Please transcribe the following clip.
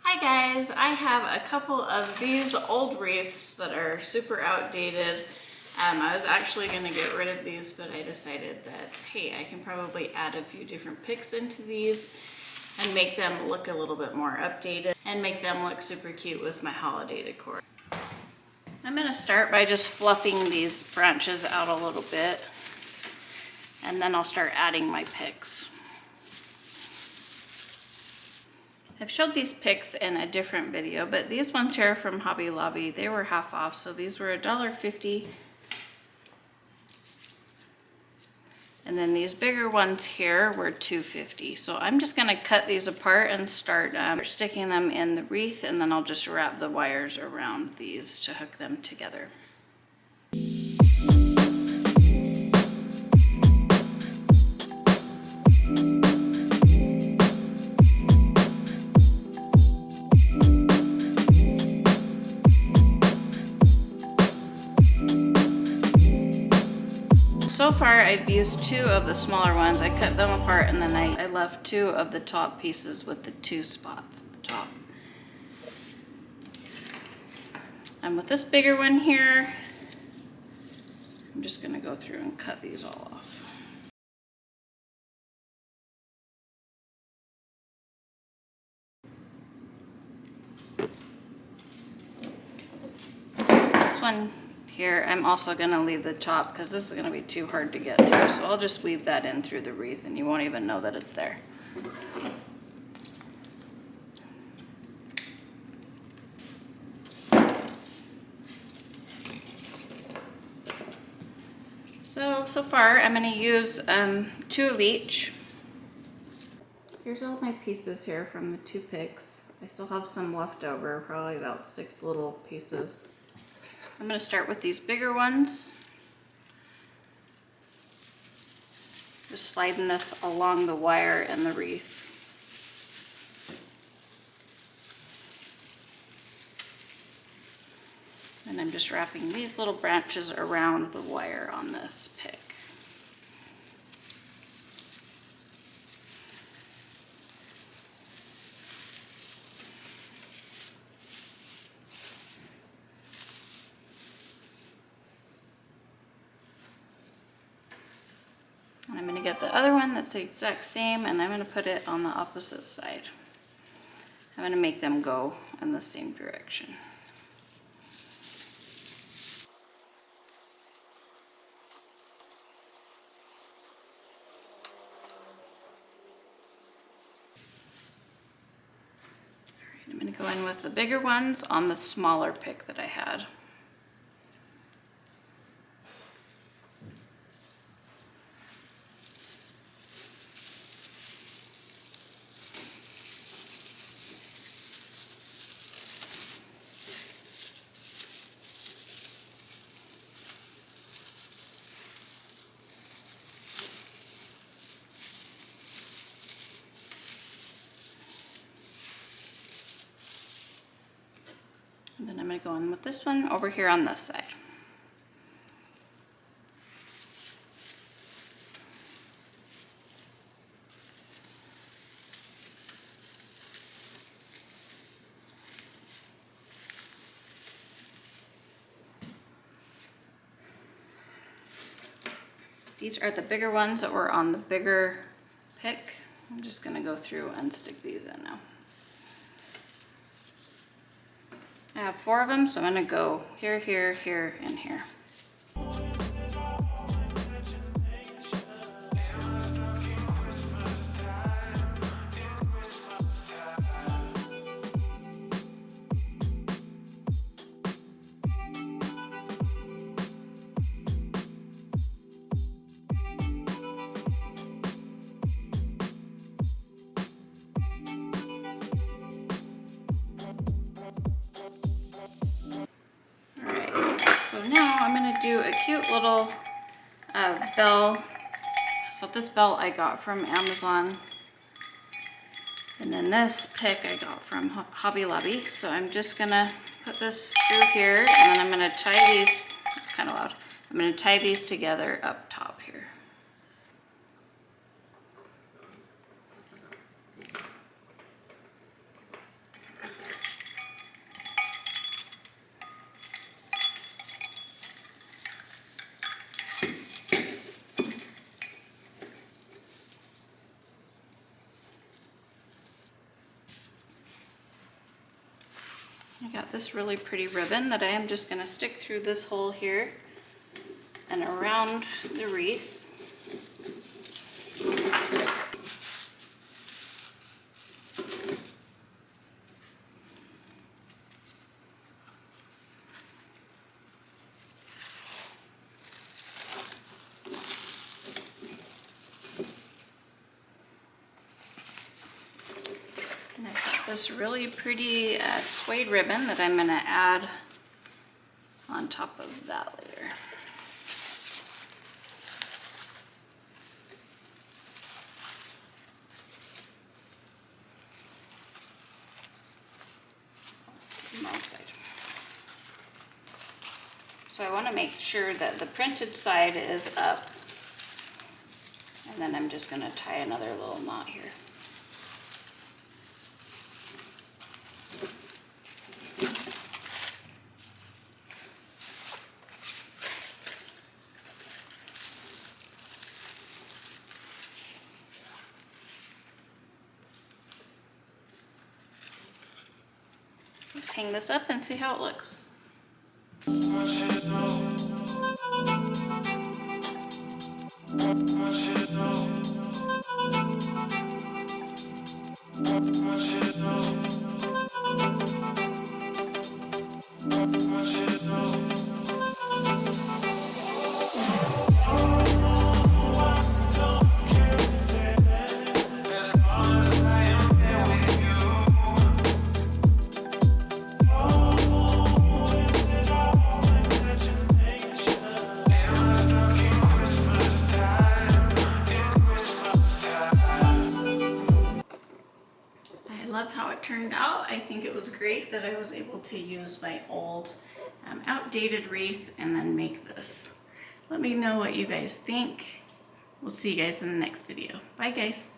Hi guys, I have a couple of these old wreaths that are super outdated. I was actually going to get rid of these, but I decided that, hey, I can probably add a few different pics into these and make them look a little bit more updated and make them look super cute with my holiday decor. I'm going to start by just fluffing these branches out a little bit, and then I'll start adding my pics. I've showed these pics in a different video, but these ones here from Hobby Lobby, they were half off, so these were $1.50. And then these bigger ones here were $2.50. So I'm just gonna cut these apart and start sticking them in the wreath, and then I'll just wrap the wires around these to hook them together. So far I've used 2 of the smaller ones. I cut them apart and then I left 2 of the top pieces with the 2 spots at the top. And with this bigger one here, I'm just going to go through and cut these all off. This one here, I'm also going to leave the top because this is going to be too hard to get through. So I'll just weave that in through the wreath and you won't even know that it's there. So far I'm going to use 2 of each. Here's all my pieces here from the 2 pics. I still have some left over, probably about 6 little pieces. I'm going to start with these bigger ones. Just sliding this along the wire and the wreath. And I'm just wrapping these little branches around the wire on this pic. And I'm going to get the other one that's the exact same, and I'm going to put it on the opposite side. I'm going to make them go in the same direction. Alright, I'm going to go in with the bigger ones on the smaller pic that I had. And then I'm going to go in with this one over here on this side. These are the bigger ones that were on the bigger pic. I'm just going to go through and stick these in now. I have 4 of them, so I'm going to go here, here, here, and here. So now I'm going to do a cute little bell. So this bell I got from Amazon. And then this pic I got from Hobby Lobby. So I'm just going to put this through here, and then I'm going to tie these, it's kind of loud, I'm going to tie these together up top here. I'm going to go in with the bigger ones on the smaller pic that I had. And then I'm just going to wrap the wires around the wreath. And then I'm just going to cut these apart and then I'll just wrap them around the wreath. this really pretty ribbon that I am just going to stick through this hole here and around the wreath. And I've got this really pretty suede ribbon that I'm going to add on top of that layer. Wrong side. So I want to make sure that the printed side is up, and then I'm just going to tie another little knot here. Let's hang this up and see how it looks. I love how it turned out. I think it was great that I was able to use my old outdated wreath and then make this. Let me know what you guys think. We'll see you guys in the next video. Bye guys.